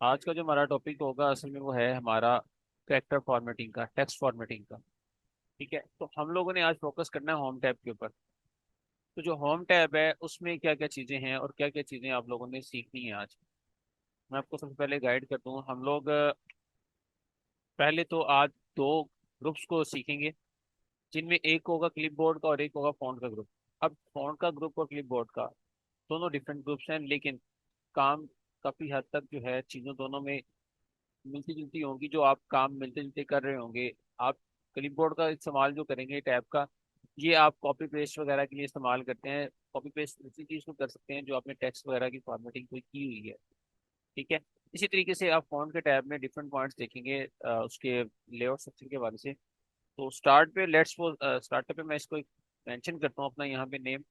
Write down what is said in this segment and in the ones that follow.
आज का जो हमारा टॉपिक होगा असल में वो है हमारा कैरेक्टर फॉर्मेटिंग का, टेक्स्ट फॉर्मेटिंग का। ठीक है, तो हम लोगों ने आज फोकस करना है होम टैब के ऊपर। तो जो होम टैब है उसमें क्या क्या चीज़ें हैं और क्या क्या चीज़ें आप लोगों ने सीखनी है आज। मैं आपको सबसे पहले गाइड कर दूँ। हम लोग पहले तो आज दो ग्रुप्स को सीखेंगे, जिनमें एक होगा क्लिपबोर्ड का और एक होगा फ़ॉन्ट का ग्रुप। अब फ़ॉन्ट का ग्रुप और क्लिपबोर्ड का दोनों डिफरेंट ग्रुप्स हैं, लेकिन काम काफ़ी हद तक जो है चीज़ों दोनों में मिलती जुलती होंगी। जो आप काम मिलते जुलते कर रहे होंगे, आप क्लिपबोर्ड का इस्तेमाल जो करेंगे टैब का, ये आप कॉपी पेस्ट वगैरह के लिए इस्तेमाल करते हैं। कॉपी पेस्ट उसी चीज़ को कर सकते हैं जो आपने टेक्स्ट वगैरह की फॉर्मेटिंग कोई की हुई है। ठीक है, इसी तरीके से आप फोन के टैब में डिफरेंट पॉइंट्स देखेंगे उसके लेआउट स्ट्रक्चर के बारे से। तो स्टार्ट पे लेट्स स्टार्ट पे मैं इसको मेंशन करता हूँ अपना यहाँ पे नेम।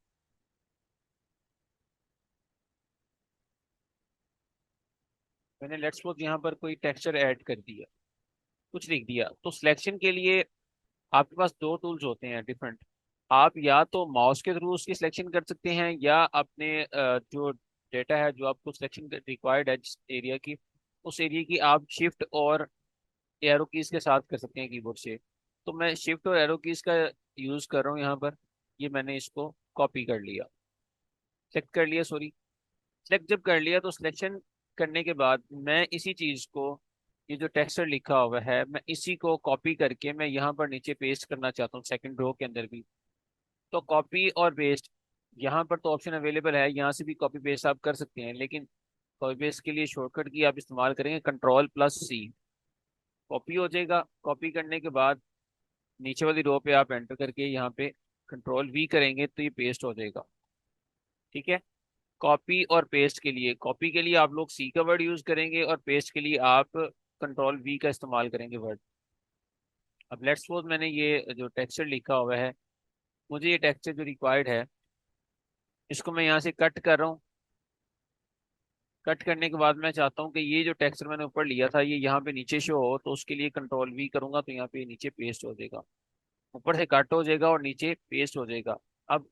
मैंने लेट्स सपोज यहाँ पर कोई टेक्सचर ऐड कर दिया, कुछ लिख दिया। तो सिलेक्शन के लिए आपके पास दो टूल्स होते हैं डिफरेंट। आप या तो माउस के थ्रू उसकी सिलेक्शन कर सकते हैं, या अपने जो डेटा है, जो आपको सिलेक्शन रिक्वायर्ड है जिस एरिया की, उस एरिया की आप शिफ्ट और एरो कीज के साथ कर सकते हैं कीबोर्ड से। तो मैं शिफ्ट और एरो कीज का यूज कर रहा हूँ यहाँ पर। ये मैंने इसको कॉपी कर लिया, सेलेक्ट कर लिया, सॉरी। सेलेक्ट जब कर लिया तो सिलेक्शन करने के बाद मैं इसी चीज को, ये जो टेक्सचर लिखा हुआ है, मैं इसी को कॉपी करके मैं यहाँ पर नीचे पेस्ट करना चाहता हूँ सेकंड रो के अंदर भी। तो कॉपी और पेस्ट यहाँ पर तो ऑप्शन अवेलेबल है, यहाँ से भी कॉपी पेस्ट आप कर सकते हैं, लेकिन कॉपी पेस्ट के लिए शॉर्टकट की आप इस्तेमाल करेंगे Ctrl+C। कॉपी हो जाएगा। कॉपी करने के बाद नीचे वाली रो पे आप एंटर करके यहाँ पे Ctrl+V करेंगे तो ये पेस्ट हो जाएगा। ठीक है। कॉपी और पेस्ट के लिए, कॉपी के लिए आप लोग सी का वर्ड यूज करेंगे और पेस्ट के लिए आप Ctrl+V का इस्तेमाल करेंगे वर्ड। अब लेट्स सपोज मैंने ये जो टेक्सचर लिखा हुआ है, मुझे ये टेक्सचर जो रिक्वायर्ड है, इसको मैं यहाँ से कट कर रहा हूँ। कट करने के बाद मैं चाहता हूँ कि ये जो टेक्सचर मैंने ऊपर लिया था ये यहाँ पे नीचे शो हो, तो उसके लिए Ctrl+V करूंगा तो यहाँ पे नीचे पेस्ट हो जाएगा। ऊपर से कट हो जाएगा और नीचे पेस्ट हो जाएगा। अब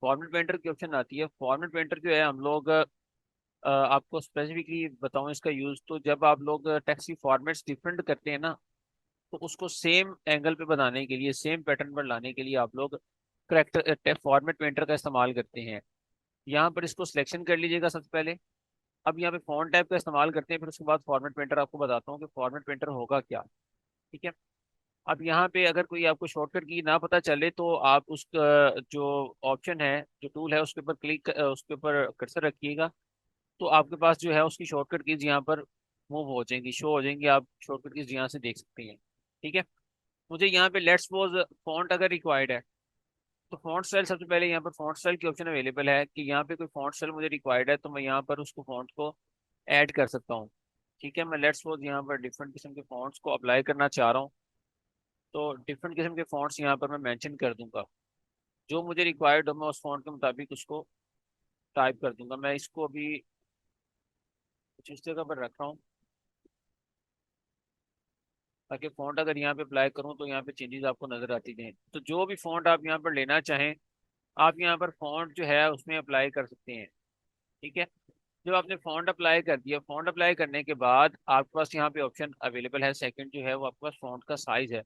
फॉर्मेट पेंटर की ऑप्शन आती है। फॉर्मेट पेंटर जो है, हम लोग आपको स्पेसिफिकली बताऊं इसका यूज, तो जब आप लोग टेक्स्ट की फॉर्मेट्स डिफरेंट करते हैं ना, तो उसको सेम एंगल पे बनाने के लिए, सेम पैटर्न पर लाने के लिए आप लोग करेक्टर फॉर्मेट पेंटर का इस्तेमाल करते हैं। यहाँ पर इसको सिलेक्शन कर लीजिएगा सबसे पहले। अब यहाँ पे फॉन्ट टाइप का इस्तेमाल करते हैं, फिर उसके बाद फॉर्मेट पेंटर आपको बताता हूँ कि फॉर्मेट पेंटर होगा क्या। ठीक है। अब यहाँ पे अगर कोई आपको शॉर्टकट की ना पता चले तो आप उस जो ऑप्शन है, जो टूल है, उसके ऊपर उसके ऊपर कर्सर रखिएगा। तो आपके पास जो है उसकी शॉर्टकट कीज यहाँ पर मूव हो जाएंगी, शो हो जाएंगी। आप शॉर्टकट कीज यहाँ से देख सकते हैं। ठीक है। मुझे यहाँ पे लेट्स सपोज फॉन्ट अगर रिक्वायर्ड है, तो फॉन्ट स्टाइल सबसे पहले यहाँ पर फॉन्ट स्टाइल की ऑप्शन अवेलेबल है कि यहाँ पे कोई फॉन्ट स्टाइल मुझे रिक्वायर्ड है तो मैं यहाँ पर उसको फॉन्ट को ऐड कर सकता हूँ। ठीक है। मैं लेट्स सपोज यहाँ पर डिफरेंट किस्म के फॉन्ट्स को अप्लाई करना चाह रहा हूँ, तो डिफरेंट किस्म के फॉन्ट्स यहाँ पर मैं मेंशन कर दूंगा। जो मुझे रिक्वायर्ड हो मैं उस फॉन्ट के मुताबिक उसको टाइप कर दूंगा। मैं इसको अभी कुछ इस जगह पर रख रहा हूँ, ताकि फॉन्ट अगर यहाँ पे अप्लाई करूँ तो यहाँ पे चेंजेस आपको नजर आती जाएं। तो जो भी फॉन्ट आप यहाँ पर लेना चाहें, आप यहाँ पर फॉन्ट जो है उसमें अप्लाई कर सकते हैं। ठीक है। जब आपने फॉन्ट अप्लाई कर दिया, फॉन्ट अप्लाई करने के बाद आपके पास यहाँ पे ऑप्शन अवेलेबल है, सेकंड जो है वो आपके पास फॉन्ट का साइज है।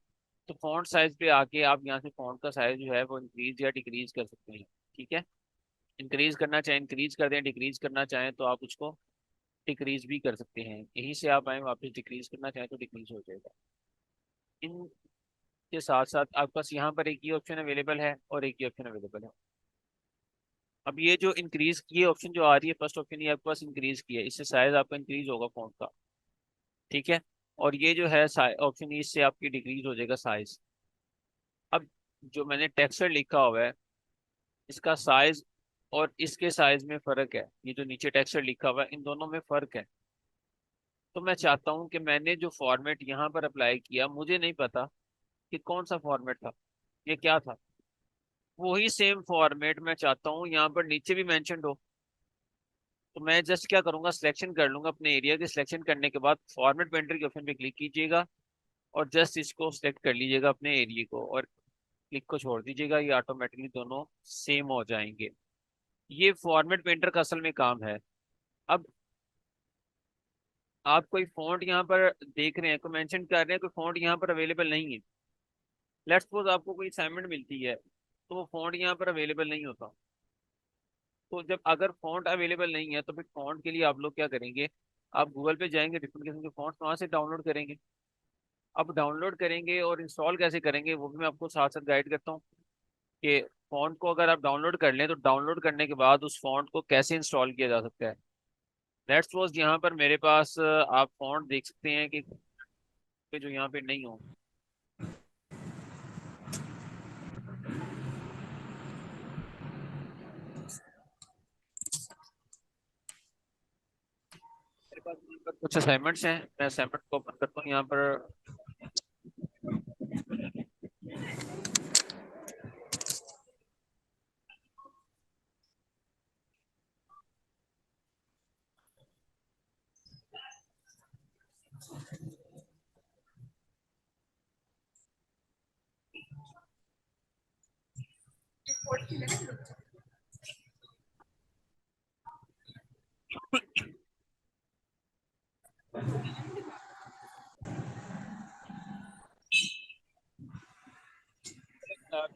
तो फॉन्ट साइज पे आके आप यहाँ से फॉन्ट का साइज जो है वो इंक्रीज या डिक्रीज कर सकते हैं। ठीक है। इंक्रीज करना चाहें इंक्रीज कर दें, डिक्रीज करना चाहें तो आप उसको डिक्रीज भी कर सकते हैं। यहीं से आप आए वापस डिक्रीज करना चाहें तो डिक्रीज हो जाएगा। इनके साथ साथ आपके पास यहाँ पर एक ही ऑप्शन अवेलेबल है और एक ही ऑप्शन अवेलेबल है। अब ये जो इंक्रीज की ऑप्शन जो आ रही है, फर्स्ट ऑप्शन ये आपके पास इंक्रीज की है, इससे साइज आपका इंक्रीज होगा फॉन्ट का। ठीक है। और ये जो है ऑप्शन ई से आपकी डिक्रीज हो जाएगा साइज। अब जो मैंने टेक्सचर लिखा हुआ है, इसका साइज और इसके साइज में फर्क है। ये जो नीचे टेक्सचर लिखा हुआ है इन दोनों में फर्क है। तो मैं चाहता हूँ कि मैंने जो फॉर्मेट यहाँ पर अप्लाई किया, मुझे नहीं पता कि कौन सा फॉर्मेट था, ये क्या था। वही सेम फॉर्मेट मैं चाहता हूँ यहाँ पर नीचे भी मेंशन हो। तो मैं जस्ट क्या करूंगा, सिलेक्शन कर लूंगा अपने एरिया की। सिलेक्शन करने के बाद फॉर्मेट पेंटर के ऑप्शन पे क्लिक कीजिएगा और जस्ट इसको सिलेक्ट कर लीजिएगा अपने एरिया को, और क्लिक को छोड़ दीजिएगा। ये ऑटोमेटिकली दोनों सेम हो जाएंगे। ये फॉर्मेट पेंटर का असल में काम है। अब आप कोई फॉन्ट यहाँ पर देख रहे हैं, कोई मेंशन कर रहे हैं, कोई फॉन्ट यहाँ पर अवेलेबल नहीं है। लेट्स सपोज आपको कोई असाइनमेंट मिलती है, तो वो फॉन्ट यहाँ पर अवेलेबल नहीं होता। तो जब अगर फॉन्ट अवेलेबल नहीं है तो फिर फॉन्ट के लिए आप लोग क्या करेंगे, आप गूगल पे जाएंगे, डिफरेंट किस्म के फॉन्ट्स वहाँ से डाउनलोड करेंगे। अब डाउनलोड करेंगे और इंस्टॉल कैसे करेंगे वो भी मैं आपको साथ साथ गाइड करता हूँ कि फॉन्ट को अगर आप डाउनलोड कर लें तो डाउनलोड करने के बाद उस फॉन्ट को कैसे इंस्टॉल किया जा सकता है। लेट्स सपोज यहाँ पर मेरे पास आप फॉन्ट देख सकते हैं कि जो यहाँ पे नहीं हो। मेरे पास यहाँ पर कुछ असाइनमेंट्स हैं, मैं असाइनमेंट को ओपन करता हूँ यहाँ पर।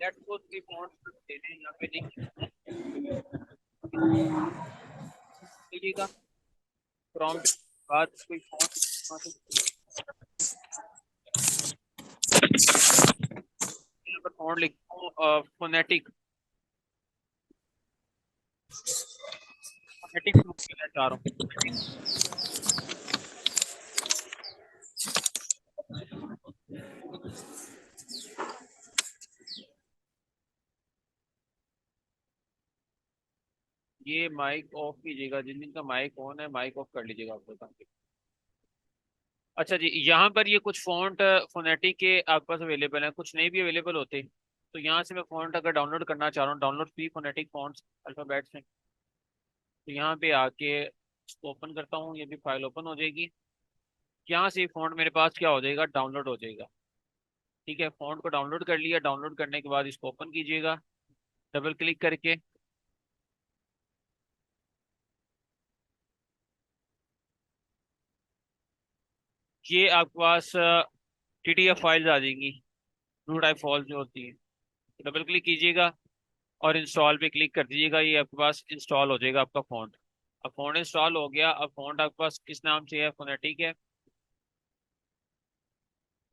लेट्स सपोज की फॉन्ट देने यहाँ पे नहीं लीजिएगा, प्रॉम्प्ट के बाद कोई फॉन्ट यहाँ पर फॉन्ट लिखता हूँ फोनेटिक, फोनेटिक लेना चाह रहा हूँ। ये माइक ऑफ कीजिएगा, जिन जिनका माइक ऑन है माइक ऑफ कर लीजिएगा आप लोग। अच्छा जी, यहाँ पर ये कुछ फॉन्ट फोनेटिक के आपके पास अवेलेबल हैं, कुछ नहीं भी अवेलेबल होते। तो यहाँ से मैं फॉन्ट अगर डाउनलोड करना चाह रहा हूँ, download free phonetic fonts alphabets में, तो यहाँ पे आके इसको ओपन करता हूँ, ये भी फाइल ओपन हो जाएगी। यहाँ से फॉन्ट मेरे पास क्या हो जाएगा, डाउनलोड हो जाएगा। ठीक है, फॉन्ट को डाउनलोड कर लिया, डाउनलोड करने के बाद इसको ओपन कीजिएगा डबल क्लिक करके। ये आपके पास TTF फाइल्स आ जाएंगी, न्यू टाइप फाइल जो होती है। डबल क्लिक कीजिएगा और इंस्टॉल पे क्लिक कर दीजिएगा, ये आपके पास इंस्टॉल हो जाएगा आपका फॉन्ट। अब फॉन्ट इंस्टॉल हो गया। अब फॉन्ट आपके पास किस नाम से है, फोनेटिक है।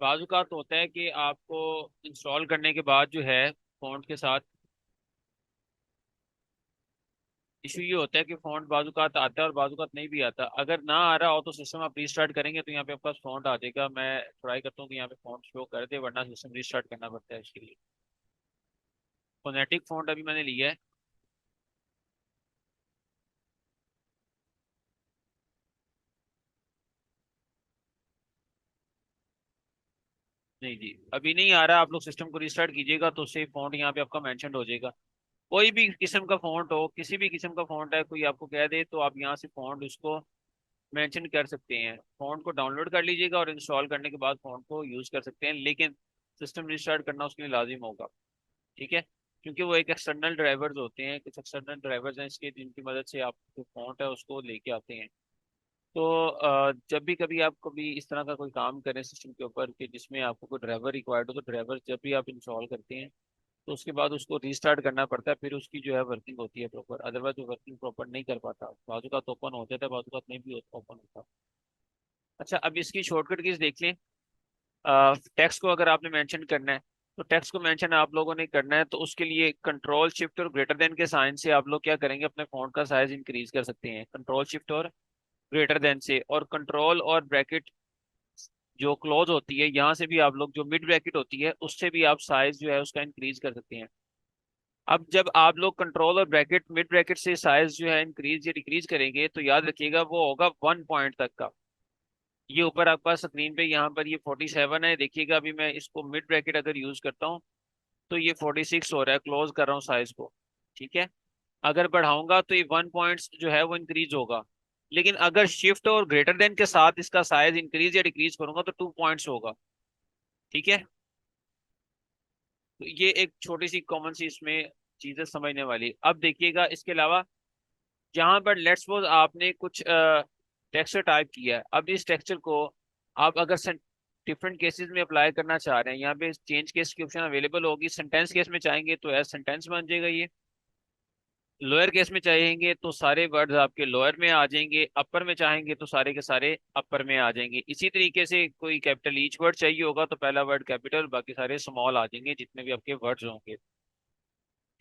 बाजुकात होता है कि आपको इंस्टॉल करने के बाद जो है फॉन्ट के साथ इशू ये होता है कि फॉन्ट बाजुकात आता है और बाजुकात नहीं भी आता। अगर ना आ रहा हो तो सिस्टम आप रीस्टार्ट करेंगे तो यहाँ पे आपका फॉन्ट आ जाएगा। मैं ट्राई करता हूँ कि यहाँ पे फॉन्ट शो कर दे, वरना सिस्टम रीस्टार्ट करना पड़ता है इसके लिए। फोनेटिक फॉन्ट अभी मैंने लिया है। नहीं जी, अभी नहीं आ रहा। आप लोग सिस्टम को रीस्टार्ट कीजिएगा तो उससे फॉन्ट यहाँ पे आपका मेंशन हो जाएगा। कोई भी किस्म का फॉन्ट हो, किसी भी किस्म का फॉन्ट है, कोई आपको कह दे तो आप यहाँ से फॉन्ट उसको मेंशन कर सकते हैं। फॉन्ट को डाउनलोड कर लीजिएगा और इंस्टॉल करने के बाद फॉन्ट को यूज कर सकते हैं, लेकिन सिस्टम रिस्टार्ट करना उसके लिए लाजिम होगा। ठीक है, क्योंकि वो एक एक्सटर्नल ड्राइवर्स होते हैं, कुछ एक्सटर्नल ड्राइवर्स हैं इसके, जिनकी मदद से आप जो फॉन्ट है उसको लेके आते हैं। तो जब भी कभी आप कभी इस तरह का कोई काम करें सिस्टम के ऊपर कि जिसमें आपको कोई ड्राइवर रिक्वायर्ड हो, तो ड्राइवर जब भी आप इंस्टॉल करते हैं तो उसके बाद उसको रीस्टार्ट करना पड़ता है, फिर उसकी जो है वर्किंग होती है प्रॉपर। अदरवाइज वो वर्किंग प्रॉपर नहीं कर पाता, बाजू का तो ओपन हो जाता है, बाजू का नहीं भी ओपन होता। अच्छा, अब इसकी शॉर्टकट कीज देख लें। टेक्स्ट को अगर आपने मेंशन करना है तो टेक्स्ट को मेंशन आप लोगों ने करना है, तो उसके लिए कंट्रोल शिफ्ट और ग्रेटर देन के साइन से आप लोग क्या करेंगे, अपने फॉन्ट का साइज इंक्रीज कर सकते हैं। कंट्रोल शिफ्ट और ग्रेटर देन से, और कंट्रोल और ब्रैकेट जो क्लोज होती है यहाँ से भी आप लोग, जो मिड ब्रैकेट होती है उससे भी आप साइज जो है उसका इंक्रीज कर सकते हैं। अब जब आप लोग कंट्रोल और ब्रैकेट मिड ब्रैकेट से साइज जो है इंक्रीज या डिक्रीज करेंगे तो याद रखिएगा वो होगा 1 पॉइंट तक का। ये ऊपर आपके पास स्क्रीन पे यहाँ पर ये 47 है, देखिएगा। अभी मैं इसको मिड ब्रैकेट अगर यूज करता हूँ तो ये 46 हो रहा है, क्लोज कर रहा हूँ साइज को। ठीक है, अगर बढ़ाऊंगा तो ये 1 पॉइंट्स जो है वो इंक्रीज होगा। लेकिन अगर शिफ्ट और ग्रेटर देन के साथ इसका साइज इंक्रीज या डिक्रीज करूंगा तो 2 पॉइंट्स होगा। ठीक है, तो ये एक छोटी सी कॉमन सी इसमें चीजें समझने वाली। अब देखिएगा इसके अलावा, जहां पर लेट्स सपोज आपने कुछ टेक्सचर टाइप किया है। अब इस टेक्सचर को आप अगर डिफरेंट केसेस में अप्लाई करना चाह रहे हैं, यहाँ पे चेंज केस की ऑप्शन अवेलेबल होगी। सेंटेंस केस में चाहेंगे तो एज सेंटेंस बन जाएगा ये। लोअर केस में चाहेंगे तो सारे वर्ड्स आपके लोअर में आ जाएंगे। अपर में चाहेंगे तो सारे के सारे अपर में आ जाएंगे। इसी तरीके से कोई कैपिटल ईच वर्ड चाहिए होगा तो पहला वर्ड कैपिटल, बाकी सारे स्मॉल आ जाएंगे जितने भी आपके वर्ड्स होंगे।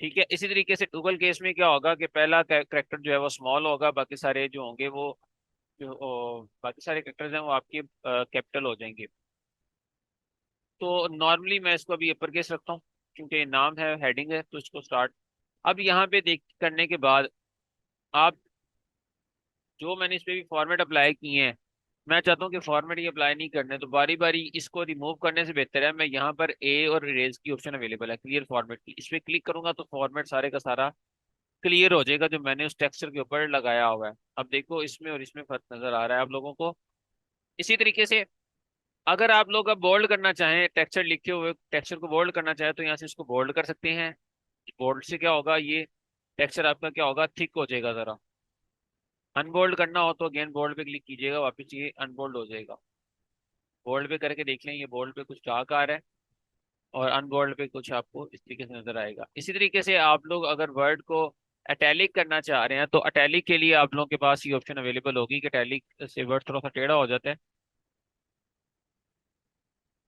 ठीक है। इसी तरीके से डुअल केस में क्या होगा कि पहला करेक्टर जो है वो स्मॉल होगा, बाकी सारे जो होंगे वो बाकी सारे करेक्टर्स हैं वो आपके कैपिटल हो जाएंगे। तो नॉर्मली मैं इसको अभी अपर केस रखता हूँ क्योंकि नाम है, हेडिंग है, तो इसको स्टार्ट। अब यहाँ पे देख करने के बाद आप जो मैंने इस पे भी फॉर्मेट अप्लाई किए हैं, मैं चाहता हूँ कि फॉर्मेट ही अप्लाई नहीं करने, तो बारी बारी इसको रिमूव करने से बेहतर है मैं यहाँ पर ए और इरेज की ऑप्शन अवेलेबल है क्लियर फॉर्मेट की, इस पे क्लिक करूंगा तो फॉर्मेट सारे का सारा क्लियर हो जाएगा जो मैंने उस टेक्सचर के ऊपर लगाया हुआ है। अब देखो इसमें और इसमें फर्क नजर आ रहा है आप लोगों को। इसी तरीके से अगर आप लोग अब बोल्ड करना चाहें, टेक्सचर लिखे हुए टेक्सचर को बोल्ड करना चाहें तो यहाँ से इसको बोल्ड कर सकते हैं। बोल्ड से क्या होगा, ये टेक्सचर आपका क्या होगा, थिक हो जाएगा जरा। अनबोल्ड करना हो तो अगेन बोल्ड पे क्लिक कीजिएगा, वापस ये अनबोल्ड हो जाएगा। बोल्ड पे करके देख लें, ये बोल्ड पे कुछ डार्क आ रहा है और अनबोल्ड पे कुछ आपको इस तरीके से नजर आएगा। इसी तरीके से आप लोग अगर वर्ड को अटैलिक करना चाह रहे हैं तो अटैलिक के लिए आप लोगों के पास ये ऑप्शन अवेलेबल होगी कि अटैलिक से वर्ड थोड़ा सा टेढ़ा हो जाता है।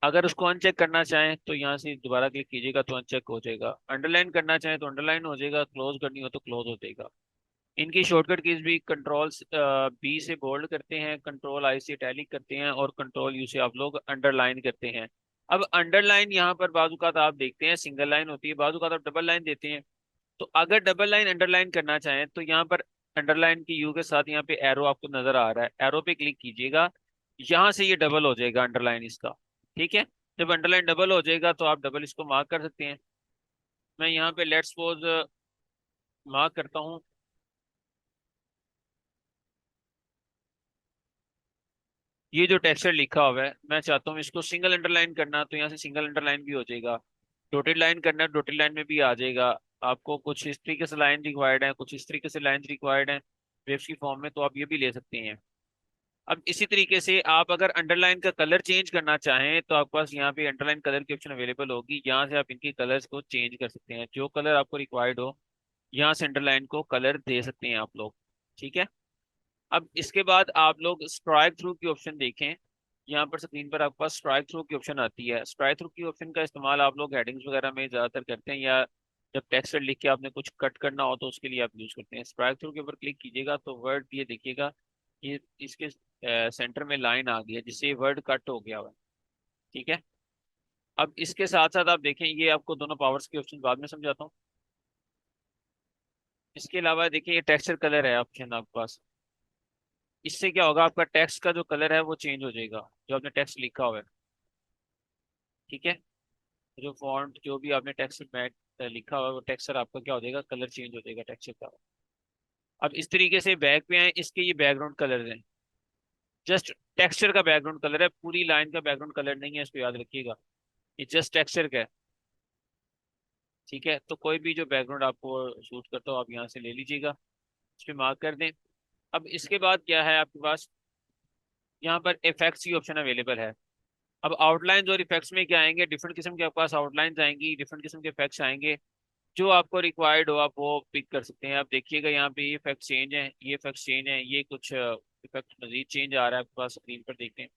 अगर उसको अनचेक करना चाहें तो यहाँ से दोबारा क्लिक कीजिएगा तो अनचेक हो जाएगा। अंडरलाइन करना चाहें तो अंडरलाइन हो जाएगा, क्लोज करनी हो तो क्लोज हो जाएगा। इनकी शॉर्टकट कीज भी कंट्रोल बी से बोल्ड करते हैं, कंट्रोल आई से इटैलिक करते हैं और कंट्रोल यू से आप लोग अंडरलाइन करते हैं। अब अंडरलाइन यहाँ पर बाजूकात आप देखते हैं सिंगल लाइन होती है, बाजूकात आप डबल लाइन देते हैं। तो अगर डबल लाइन अंडरलाइन करना चाहें तो यहाँ पर अंडरलाइन की यू के साथ यहाँ पे एरो आपको नजर आ रहा है, एरो पे क्लिक कीजिएगा। यहाँ से ये डबल हो जाएगा अंडरलाइन इसका। ठीक है। जब अंडरलाइन डबल हो जाएगा तो आप डबल इसको मार्क कर सकते हैं। मैं यहाँ पे लेट्स सपोज मार्क करता हूँ। ये जो टेक्सचर लिखा हुआ है मैं चाहता हूँ इसको सिंगल अंडरलाइन करना, तो यहाँ से सिंगल अंडरलाइन भी हो जाएगा। डॉटेड लाइन करना है, डॉटेड लाइन में भी आ जाएगा। आपको कुछ इस तरीके से लाइन रिक्वायर्ड है, कुछ इस तरीके से लाइन रिक्वायर्ड है वेव्स की फॉर्म में, तो आप ये भी ले सकते हैं। अब इसी तरीके से आप अगर अंडरलाइन का कलर चेंज करना चाहें तो आपके पास यहाँ पे अंडरलाइन कलर की ऑप्शन अवेलेबल होगी, यहाँ से आप इनके कलर्स को चेंज कर सकते हैं, जो कलर आपको रिक्वायर्ड हो यहाँ से अंडरलाइन को कलर दे सकते हैं आप लोग। ठीक है। अब इसके बाद आप लोग स्ट्राइक थ्रू की ऑप्शन देखें। यहाँ पर स्क्रीन पर आपके पास स्ट्राइक थ्रू की ऑप्शन आती है। स्ट्राइक थ्रू की ऑप्शन का इस्तेमाल आप लोग हेडिंग्स वगैरह में ज़्यादातर करते हैं, या जब टेक्स्ट लिख के आपने कुछ कट करना हो तो उसके लिए आप यूज़ करते हैं। स्ट्राइक थ्रू के ऊपर क्लिक कीजिएगा तो वर्ड ये देखिएगा, ये इसके सेंटर में लाइन आ गई है जिससे वर्ड कट हो गया हुआ है। ठीक है। अब इसके साथ साथ आप देखें, ये आपको दोनों पावर्स के ऑप्शन बाद में समझाता हूँ। इसके अलावा देखिए ये टेक्सचर कलर है ऑप्शन आपके पास। इससे क्या होगा, आपका टेक्स्ट का जो कलर है वो चेंज हो जाएगा जो आपने टेक्स्ट लिखा हुआ है। ठीक है। जो फॉन्ट जो भी आपने टेक्स्ट में लिखा हुआ है वो टेक्सचर आपका क्या हो जाएगा, कलर चेंज हो जाएगा टेक्सचर का। अब इस तरीके से बैक पे आए, इसके ये बैकग्राउंड कलर हैं, जस्ट टेक्सचर का बैकग्राउंड कलर है, पूरी लाइन का बैकग्राउंड कलर नहीं है, इसको याद रखिएगा। ये जस्ट टेक्सचर का है। ठीक है। तो कोई भी जो बैकग्राउंड आपको सूट करता हो आप यहाँ से ले लीजिएगा, इस पे मार्क कर दें। अब इसके बाद क्या है आपके पास, यहाँ पर इफेक्ट्स की ऑप्शन अवेलेबल है। अब आउटलाइन और इफेक्ट्स में क्या आएंगे, डिफरेंट किस्म के आपके पास आउटलाइंस आएंगी, डिफरेंट किस्म के इफेक्ट्स आएंगे। जो आपको रिक्वायर्ड हो आप वो पिक कर सकते हैं। आप देखिएगा यहाँ पे ये इफेक्ट चेंज है, ये इफेक्ट चेंज है, ये कुछ इफेक्ट मजीद चेंज आ रहा है आपके पास स्क्रीन पर देखते हैं।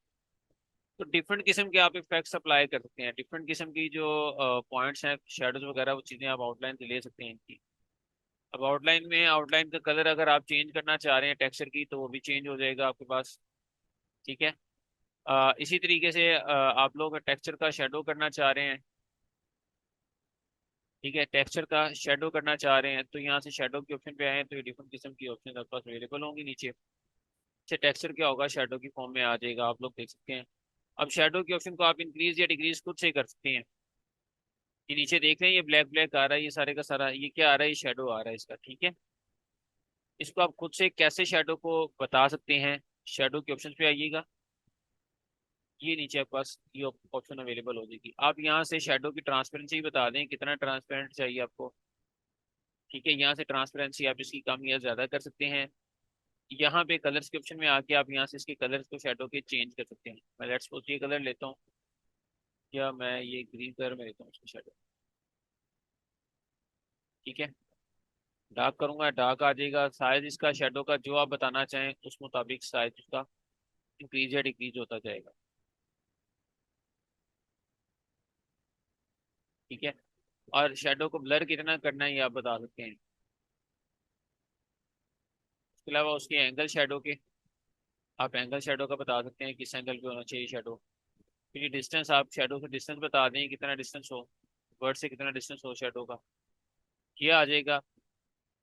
तो डिफरेंट किस्म के आप इफेक्ट्स अप्लाई कर सकते हैं, डिफरेंट किस्म की जो पॉइंट्स हैं, शेडोज वगैरह, वो चीज़ें आप आउटलाइन से ले सकते हैं इनकी। अब आउटलाइन में आउटलाइन का कलर अगर आप चेंज करना चाह रहे हैं टेक्सचर की तो वो भी चेंज हो जाएगा आपके पास। ठीक है। इसी तरीके से आप लोग टेक्सचर का शेडो करना चाह रहे हैं। ठीक है। टेक्सचर का शेडो करना चाह रहे हैं तो यहाँ से शेडो के ऑप्शन पे आए हैं तो ये डिफरेंट किस्म की ऑप्शन आपके पास अवेलेबल होंगी नीचे। अच्छा, टेक्सचर क्या होगा, शेडो की फॉर्म में आ जाएगा, आप लोग देख सकते हैं। अब शेडो के ऑप्शन को आप इंक्रीज या डिक्रीज खुद से कर सकते हैं। ये नीचे देख रहे हैं, ये ब्लैक ब्लैक आ रहा है, ये सारे का सारा ये क्या आ रहा है, ये शेडो आ रहा है इसका। ठीक है। इसको आप खुद से कैसे शेडो को बता सकते हैं, शेडो के ऑप्शन पे आइएगा। ये नीचे आपके पास ये ऑप्शन अवेलेबल हो जाएगी। आप यहाँ से शेडो की ट्रांसपेरेंसी बता दें कितना ट्रांसपेरेंट चाहिए आपको। ठीक है। यहाँ से ट्रांसपेरेंसी आप इसकी कम या ज़्यादा कर सकते हैं। यहाँ पे कलर्स के ऑप्शन में आके आप यहाँ से इसके कलर्स को शेडो के चेंज कर सकते हैं। मैं लेट्स सपोज ये कलर लेता हूँ, या मैं ये ग्रीन कलर में लेता हूँ इसकी शेडो। ठीक है, डार्क करूंगा, डार्क आ जाएगा। साइज इसका शेडो का जो आप बताना चाहें उस मुताबिक साइज उसका इंक्रीज या डिक्रीज होता जाएगा। ठीक है, और शेडो को ब्लर कितना करना है ये आप बता सकते हैं। इसके अलावा उसके एंगल शेडो के, आप एंगल शेडो का बता सकते हैं किस एंगल पे होना चाहिए शेडो। फिर ये डिस्टेंस, आप शेडो से डिस्टेंस बता दें कितना डिस्टेंस हो, वर्ड से कितना डिस्टेंस हो शेडो का, ये आ जाएगा।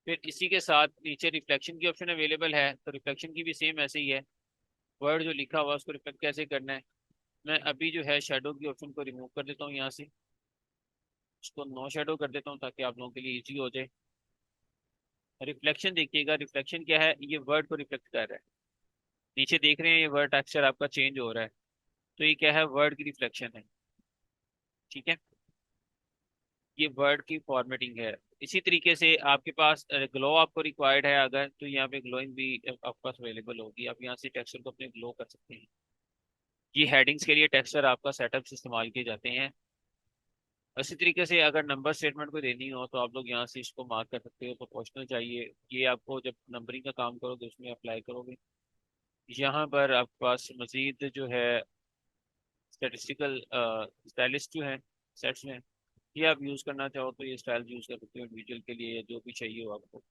फिर इसी के साथ नीचे रिफ्लेक्शन की ऑप्शन अवेलेबल है, तो रिफ्लेक्शन की भी सेम ऐसे ही है। वर्ड जो लिखा हुआ है उसको रिफ्लेक्ट कैसे करना है। मैं अभी जो है शेडो की ऑप्शन को रिमूव कर देता हूँ यहाँ से, उसको नो शेडो कर देता हूँ ताकि आप लोगों के लिए इजी हो जाए। रिफ्लेक्शन देखिएगा, रिफ्लेक्शन क्या है, ये वर्ड को रिफ्लेक्ट कर रहा है। नीचे देख रहे हैं ये वर्ड टेक्सचर आपका चेंज हो रहा है, तो ये क्या है, वर्ड की रिफ्लेक्शन है। ठीक है, ये वर्ड की फॉर्मेटिंग है। इसी तरीके से आपके पास ग्लो आपको रिक्वायर्ड है अगर, तो यहाँ पे ग्लोइंग भी आपके पास अवेलेबल होगी, आप यहाँ से टेक्सचर को अपने ग्लो कर सकते हैं। ये हेडिंग्स के लिए टेक्सचर आपका सेटअप से इस्तेमाल किए जाते हैं। इसी तरीके से अगर नंबर स्टेटमेंट को देनी हो तो आप लोग यहाँ से इसको मार्क कर सकते हो, प्रोपोर्शनल चाहिए, ये आपको जब नंबरिंग का काम करोगे उसमें अप्लाई करोगे। यहाँ पर आपके पास मजीद जो है स्टेटिस्टिकल स्टाइलिस्ट जो है सेट्स में, ये आप यूज़ करना चाहो तो ये स्टाइल यूज़ कर सकते हो इंडिविजुअल के लिए या जो भी चाहिए हो आपको।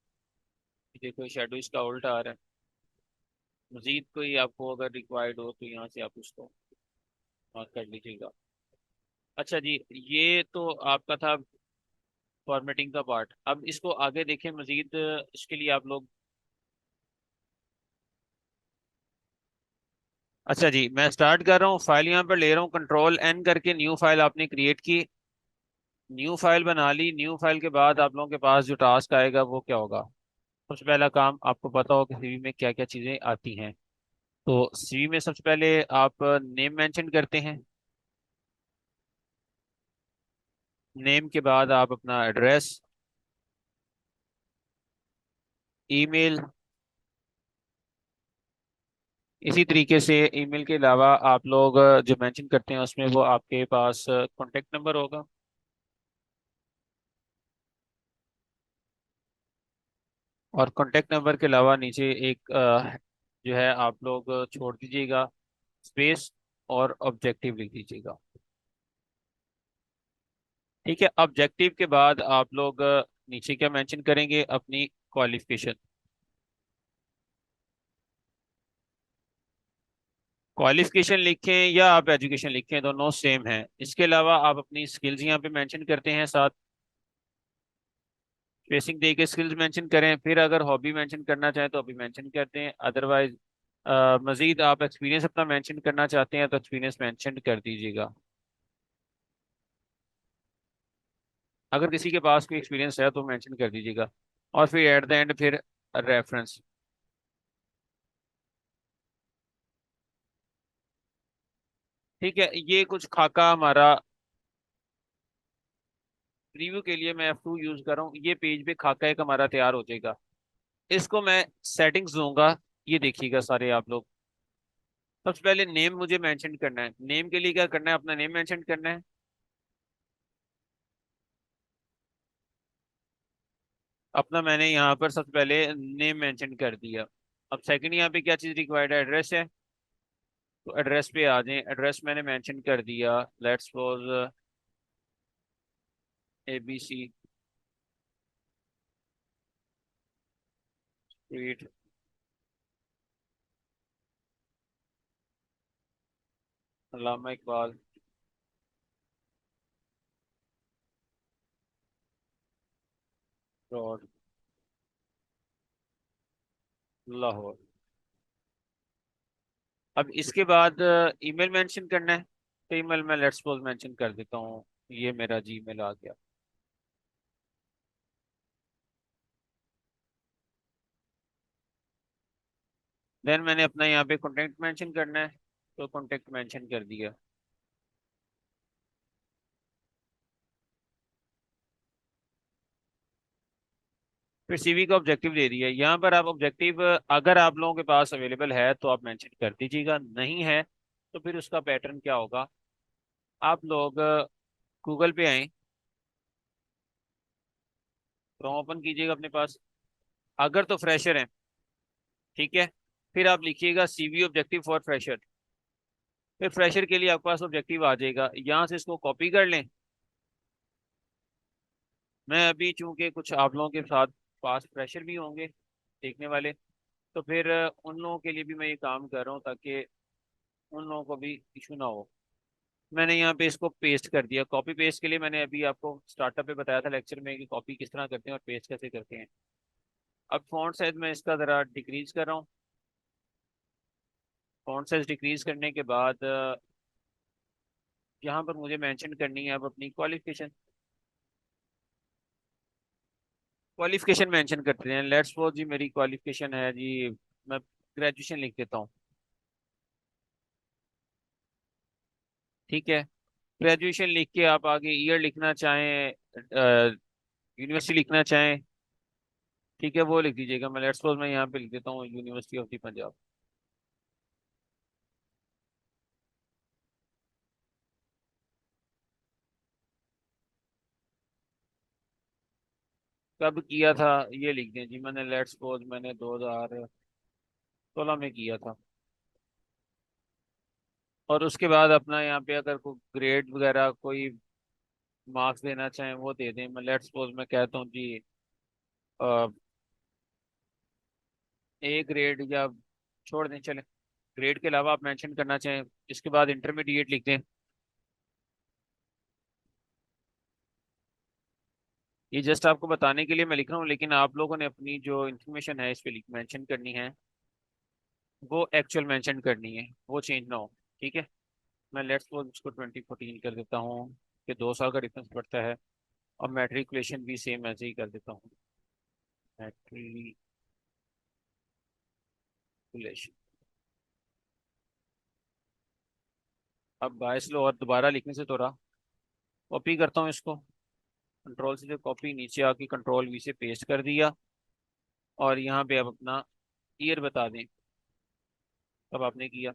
देखो शेडो इसका उल्टा आ रहा है। मजीद कोई आपको अगर रिक्वायर्ड हो तो यहाँ से आप उसको मार्क कर लीजिएगा। अच्छा जी, ये तो आपका था फॉर्मेटिंग का पार्ट। अब इसको आगे देखें मजीद, इसके लिए आप लोग, अच्छा जी मैं स्टार्ट कर रहा हूँ, फाइल यहाँ पर ले रहा हूँ, कंट्रोल एन करके न्यू फाइल आपने क्रिएट की, न्यू फाइल बना ली। न्यू फाइल के बाद आप लोगों के पास जो टास्क आएगा वो क्या होगा। सबसे पहला काम, आपको पता हो कि सीवी में क्या क्या चीज़ें आती हैं, तो सीवी में सबसे पहले आप नेम मेंशन करते हैं। नेम के बाद आप अपना एड्रेस, ईमेल, इसी तरीके से ईमेल के अलावा आप लोग जो मेंशन करते हैं उसमें वो आपके पास कॉन्टेक्ट नंबर होगा। और कॉन्टेक्ट नंबर के अलावा नीचे एक जो है आप लोग छोड़ दीजिएगा स्पेस, और ऑब्जेक्टिव लिख दीजिएगा। ठीक है, ऑब्जेक्टिव के बाद आप लोग नीचे क्या मेंशन करेंगे, अपनी क्वालिफिकेशन। क्वालिफिकेशन लिखें या आप एजुकेशन लिखें, दोनों सेम है। इसके अलावा आप अपनी स्किल्स यहाँ पे मेंशन करते हैं साथ, स्पेसिंग दे के स्किल्स मेंशन करें। फिर अगर हॉबी मेंशन करना चाहें तो हॉबी मेंशन करते हैं, अदरवाइज मजीद आप एक्सपीरियंस अपना मेंशन करना चाहते हैं तो एक्सपीरियंस मेंशन कर दीजिएगा, अगर किसी के पास कोई एक्सपीरियंस है तो मेंशन कर दीजिएगा। और फिर एट द एंड फिर रेफरेंस। ठीक है, ये कुछ खाका हमारा प्रीव्यू के लिए मैं F2 यूज कर रहा हूँ, ये पेज पे खाका एक हमारा तैयार हो जाएगा। इसको मैं सेटिंग्स दूंगा, ये देखिएगा सारे आप लोग। सबसे पहले नेम मुझे मेंशन करना है, नेम के लिए क्या करना है, अपना नेम मेंशन करना है। अपना मैंने यहाँ पर सबसे पहले नेम मेंशन कर दिया। अब सेकंड यहाँ पे क्या चीज़ रिक्वायर्ड है, एड्रेस है, तो एड्रेस पे आ जाएं। एड्रेस मैंने मेंशन कर दिया, let's suppose ABC street, Allama Iqbal road, Lahore. अब इसके बाद ईमेल मेंशन करना है, तो ईमेल मैं लेट्स सपोज मेंशन कर देता हूँ, ये मेरा जीमेल आ गया। देन मैंने अपना यहाँ पे कॉन्टेक्ट मेंशन करना है, तो कॉन्टेक्ट मेंशन कर दिया। फिर सीवी का ऑब्जेक्टिव दे दिया। यहाँ पर आप ऑब्जेक्टिव अगर आप लोगों के पास अवेलेबल है तो आप मेंशन कर दीजिएगा, नहीं है तो फिर उसका पैटर्न क्या होगा। आप लोग गूगल पे आए, क्रोम ओपन कीजिएगा अपने पास, अगर तो फ्रेशर है, ठीक है, फिर आप लिखिएगा सीवी ऑब्जेक्टिव फॉर फ्रेशर। फिर फ्रेशर के लिए आपके पास ऑब्जेक्टिव आ जाएगा, यहाँ से इसको कॉपी कर लें। मैं अभी चूंकि कुछ आप लोगों के साथ पास फ्रेशर भी होंगे देखने वाले, तो फिर उन लोगों के लिए भी मैं ये काम कर रहा हूँ ताकि उन लोगों को भी इशू ना हो। मैंने यहाँ पे इसको पेस्ट कर दिया। कॉपी पेस्ट के लिए मैंने अभी आपको स्टार्टअप पे बताया था लेक्चर में कि कॉपी किस तरह करते हैं और पेस्ट कैसे करते हैं। अब फॉन्ट साइज मैं इसका ज़रा डिक्रीज कर रहा हूँ। फॉन्ट साइज डिक्रीज करने के बाद यहाँ पर मुझे मेंशन करनी है अब अपनी क्वालिफिकेशन। क्वालिफिकेशन मेंशन करते हैं। लेट्स सपोज जी मेरी क्वालिफिकेशन है जी, मैं ग्रेजुएशन लिख देता हूँ, ठीक है। ग्रेजुएशन लिख के आप आगे ईयर लिखना चाहें, यूनिवर्सिटी लिखना चाहें, ठीक है, वो लिख दीजिएगा। मैं लेट्स सपोज मैं यहाँ पे लिख देता हूँ यूनिवर्सिटी ऑफ द पंजाब। कब किया था ये लिख दें जी, मैंने लेट्स सपोज मैंने 2016 में किया था। और उसके बाद अपना यहाँ पे अगर कोई ग्रेड वगैरह कोई मार्क्स देना चाहें वो दे दें। मैं लेट्स सपोज मैं कहता हूँ जी ए ग्रेड, या छोड़ दें चले, ग्रेड के अलावा आप मेंशन करना चाहें। इसके बाद इंटरमीडिएट लिख दें। ये जस्ट आपको बताने के लिए मैं लिख रहा हूँ, लेकिन आप लोगों ने अपनी जो इन्फॉर्मेशन है इस पे मेंशन करनी है, वो एक्चुअल मेंशन करनी है, वो चेंज ना हो, ठीक है। मैं लेट्स सपोज इसको 2014 कर देता हूँ कि 2 साल का डिफरेंस पड़ता है। और मैट्रिकुलेशन भी सेम ऐसे ही कर देता हूँ, मैट्रिकुलेशन। अब 22 लो और दोबारा लिखने से तो रहा, कॉपी करता हूँ इसको, कंट्रोल से जो कॉपी, नीचे आके कंट्रोल वी से पेस्ट कर दिया। और यहाँ पे आप अपना ईयर बता दें कब आपने किया।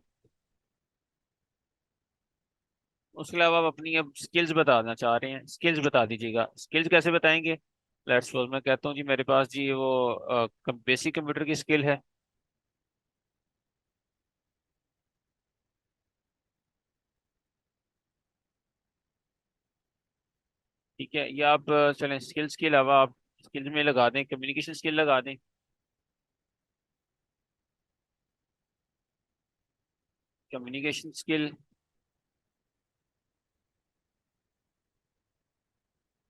उसके अलावा आप अपनी अब स्किल्स बताना चाह रहे हैं, स्किल्स बता दीजिएगा। स्किल्स कैसे बताएंगे। लेट्स सपोज मैं कहता हूँ जी मेरे पास जी वो बेसिक कंप्यूटर की स्किल है, ठीक है। या आप चलें स्किल्स के अलावा आप स्किल्स में लगा दें कम्युनिकेशन स्किल लगा दें। Communication skill,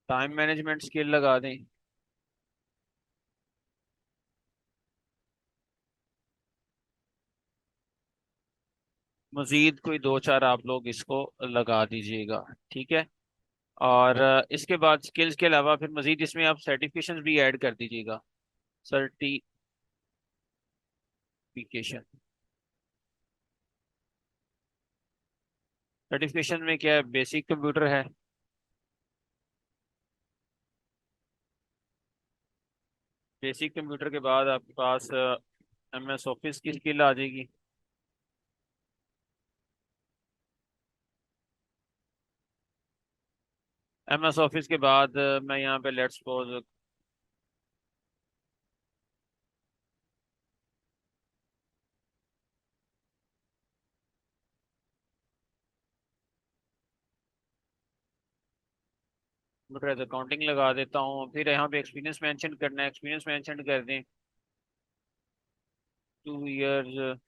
time management skill लगा दें। मजीद कोई दो चार आप लोग इसको लगा दीजिएगा, ठीक है। और इसके बाद स्किल्स के अलावा फिर मजीद इसमें आप सर्टिफिकेशन भी ऐड कर दीजिएगा। सर्टिफिकेशन, सर्टिफिकेशन में क्या है, बेसिक कंप्यूटर है। बेसिक कंप्यूटर के बाद आपके पास एम एस ऑफिस की स्किल आ जाएगी। एम एस ऑफिस के बाद मैं यहाँ पे let's suppose computer as accounting लगा देता हूँ। फिर यहाँ पे एक्सपीरियंस मेंशन करना है, एक्सपीरियंस मेंशन कर दें 2 years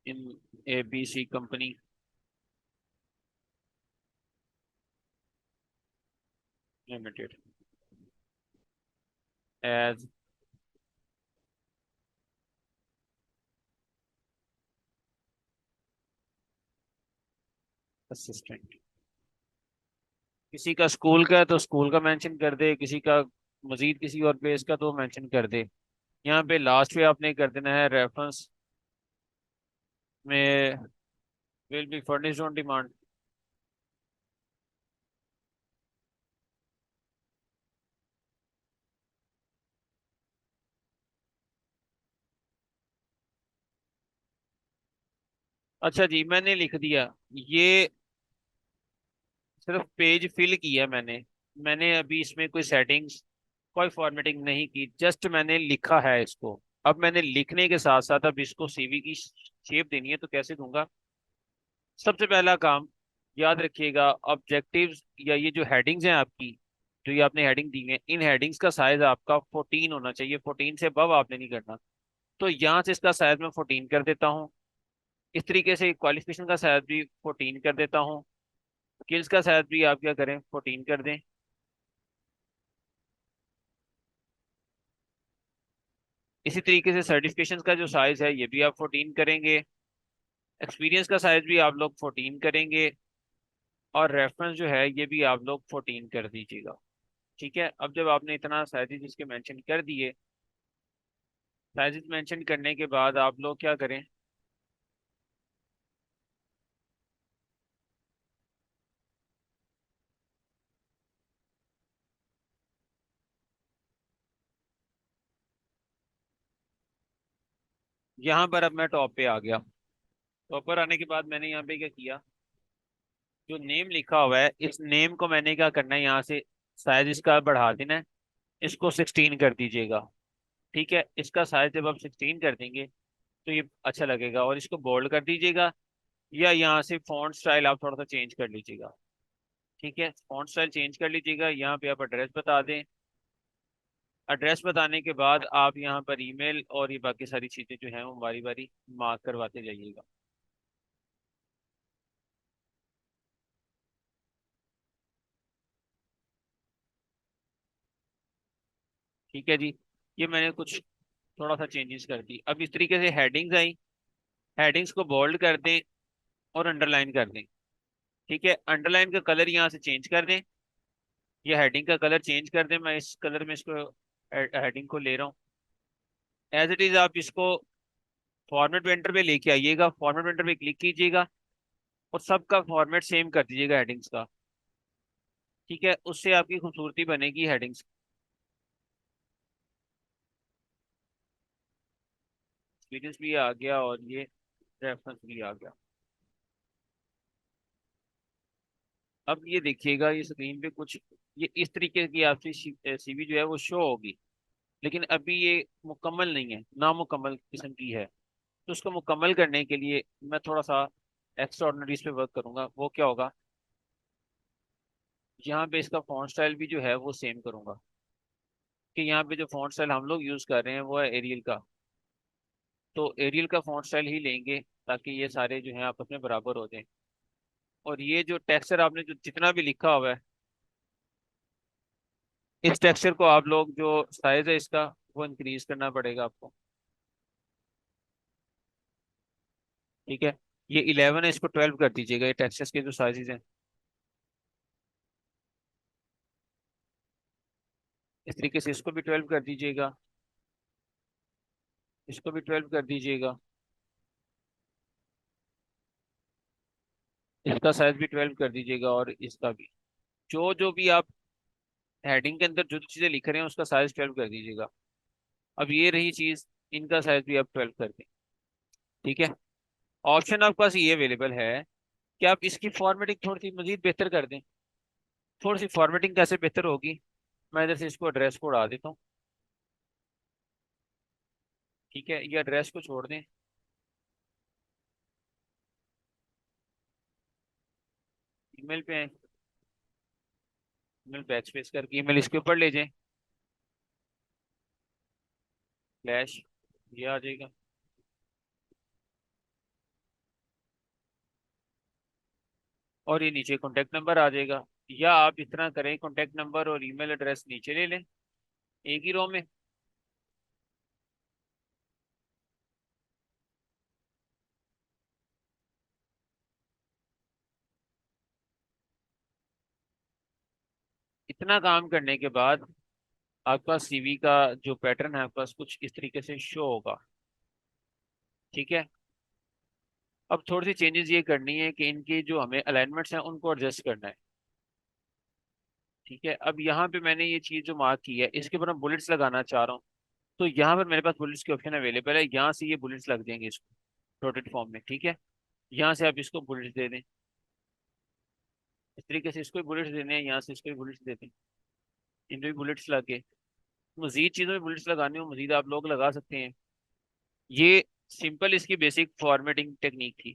in A B C company limited as assistant. किसी का स्कूल का है तो स्कूल का मेंशन कर दे, किसी का मजीद किसी और पेज का तो मेंशन कर दे। यहाँ पे लास्ट पे आपने कर देना है रेफरेंस में will be furnished on demand. अच्छा जी, मैंने लिख दिया। ये सिर्फ पेज फिल किया मैंने। मैंने अभी इसमें कोई सेटिंग्स, कोई फॉर्मेटिंग नहीं की, जस्ट मैंने लिखा है इसको। अब मैंने लिखने के साथ साथ अब इसको सीवी की शेप देनी है, तो कैसे दूंगा? सबसे पहला काम, याद रखिएगा, ऑब्जेक्टिव्स या ये जो हेडिंग्स हैं आपकी, जो ये आपने हेडिंग दी है, इन हेडिंग्स का साइज आपका 14 होना चाहिए। 14 से अबव आपने नहीं करना। तो यहाँ से इसका साइज मैं 14 कर देता हूँ। इस तरीके से क्वालिफिकेशन का साइज भी 14 कर देता हूँ। स्किल्स का साइज भी आप क्या करें, 14 कर दें। इसी तरीके से सर्टिफिकेशन का जो साइज है ये भी आप 14 करेंगे। एक्सपीरियंस का साइज भी आप लोग 14 करेंगे। और रेफरेंस जो है ये भी आप लोग 14 कर दीजिएगा। ठीक है, अब जब आपने इतना साइजेस इसके मेंशन कर दिए, साइजेस मेंशन करने के बाद आप लोग क्या करें, यहाँ पर अब मैं टॉप पे आ गया। टॉप पर आने के बाद मैंने यहाँ पे क्या किया, जो नेम लिखा हुआ है इस नेम को मैंने क्या करना है, यहाँ से साइज इसका बढ़ा देना है। इसको 16 कर दीजिएगा। ठीक है, इसका साइज जब आप 16 कर देंगे तो ये अच्छा लगेगा। और इसको बोल्ड कर दीजिएगा, या यहाँ से फॉन्ट स्टाइल आप थोड़ा सा चेंज कर लीजिएगा। ठीक है, फॉन्ट स्टाइल चेंज कर लीजिएगा। यहाँ पे आप एड्रेस बता दें। एड्रेस बताने के बाद आप यहाँ पर ईमेल और ये बाकी सारी चीज़ें जो हैं वो बारी बारी मार्क करवाते जाइएगा। ठीक है जी, ये मैंने कुछ थोड़ा सा चेंजेस कर दी। अब इस तरीके से हेडिंग्स आई, हेडिंग्स को बोल्ड कर दें और अंडरलाइन कर दें। ठीक है, अंडरलाइन का कलर यहाँ से चेंज कर दें, या हेडिंग का कलर चेंज कर दें। मैं इस कलर में इसको हेडिंग को ले रहा हूँ। एज इट इज आप इसको फॉर्मेट वेंटर पे लेके आइएगा, फॉर्मेट वेंटर पे क्लिक कीजिएगा और सबका फॉर्मेट सेम कर दीजिएगा हेडिंग्स का। ठीक है, उससे आपकी खूबसूरती बनेगी हेडिंग्स। एक्सपीरियंस भी आ गया और ये रेफरेंस भी आ गया। अब ये देखिएगा, ये स्क्रीन पे कुछ ये इस तरीके की आपकी सीवी जो है वो शो होगी। लेकिन अभी ये मुकम्मल नहीं है, नामुकम्मल किस्म की है। तो उसको मुकम्मल करने के लिए मैं थोड़ा सा एक्स्ट्रा ऑर्डिनरीज पे वर्क करूंगा। वो क्या होगा, यहाँ पे इसका फॉन्ट स्टाइल भी जो है वो सेम करूंगा। कि यहाँ पे जो फॉन्ट स्टाइल हम लोग यूज कर रहे हैं वो है एरियल का। तो एरियल का फॉन्ट स्टाइल ही लेंगे ताकि ये सारे जो हैं आपस में बराबर हो जाएं। और ये जो टेक्सचर आपने जो जितना भी लिखा हुआ है, इस टेक्सचर को आप लोग जो साइज है इसका वो इंक्रीज करना पड़ेगा आपको। ठीक है, ये 11 है, इसको 12 कर दीजिएगा। ये टेक्सचर्स के जो साइजेस हैं, इस तरीके से इसको भी 12 कर दीजिएगा। इसको भी 12 कर दीजिएगा। इसका साइज भी 12 कर दीजिएगा और इसका भी। जो जो भी आप हेडिंग के अंदर जो चीजें लिख रहे हैं उसका साइज 12 कर दीजिएगा। अब ये रही चीज, इनका साइज भी आप 12 कर दें। ठीक है, ऑप्शन आपके पास ये अवेलेबल है कि आप इसकी फॉर्मेटिंग थोड़ी सी मजीद बेहतर कर दें। थोड़ी सी फॉर्मेटिंग कैसे बेहतर होगी, मैं इधर से इसको एड्रेस को उड़ा देता हूँ। ठीक है, ये एड्रेस को छोड़ दें। ईमेल पे ईमेल बैक स्पेस करके ईमेल इसके ऊपर ले जाएं, फ्लैश, ये आ जाएगा। और ये नीचे कॉन्टेक्ट नंबर आ जाएगा। या आप इतना करें, कॉन्टेक्ट नंबर और ईमेल एड्रेस नीचे ले लें एक ही रो में। इतना काम करने के बाद आपके पास सीवी का जो पैटर्न है आपके पास कुछ इस तरीके से शो होगा। ठीक है। अब थोड़ी सी चेंजेस ये करनी है कि इनकी जो हमें अलाइनमेंट्स हैं उनको एडजस्ट करना है। ठीक है। अब यहाँ पे मैंने ये चीज़ जो मार्क की है इसके ऊपर मैं बुलेट्स लगाना चाह रहा हूँ। तो यहाँ पर मेरे पास बुलेट्स के ऑप्शन अवेलेबल है, यहाँ से ये बुलेट्स लग जाएंगे इसको रोटेट फॉर्म में। ठीक है। यहाँ से आप इसको बुलेट्स दे दें, इस तरीके से इसको भी बुलेट्स देने हैं, यहाँ से इसको भी बुलेट्स दे दें, इनमें भी बुलेट्स लगे। मजीद चीज़ों में बुलेट्स लगाने हो मजीद आप लोग लगा सकते हैं। ये सिंपल इसकी बेसिक फॉर्मेटिंग टेक्निक थी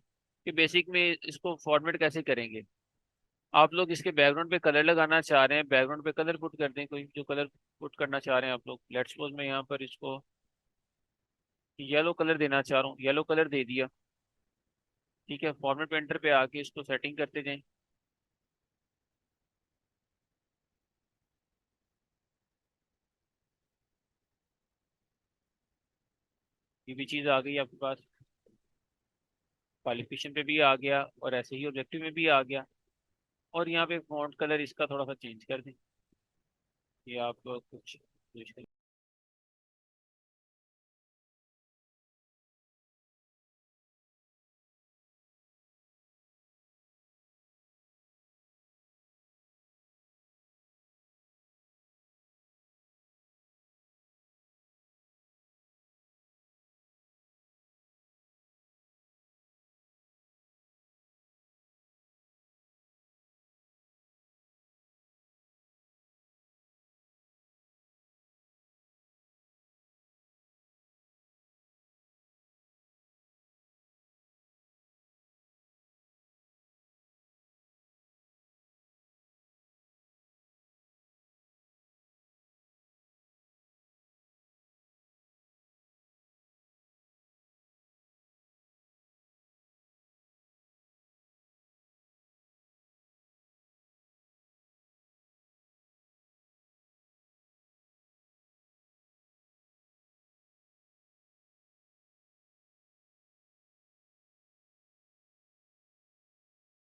कि बेसिक में इसको फॉर्मेट कैसे करेंगे। आप लोग इसके बैकग्राउंड पे कलर लगाना चाह रहे हैं, बैकग्राउंड पे कलर पुट कर दें, कोई जो कलर पुट करना चाह रहे हैं आप लोग। लेट्स सपोज मैं यहाँ पर इसको येलो कलर देना चाह रहा हूँ, येलो कलर दे दिया। ठीक है। फॉर्मेट पेंटर पे आके इसको सेटिंग करते जाएं। ये भी चीज़ आ गई आपके पास, क्वालिफिकेशन पे भी आ गया और ऐसे ही ऑब्जेक्टिव में भी आ गया। और यहाँ पे फॉन्ट कलर इसका थोड़ा सा चेंज कर दें, ये आप कुछ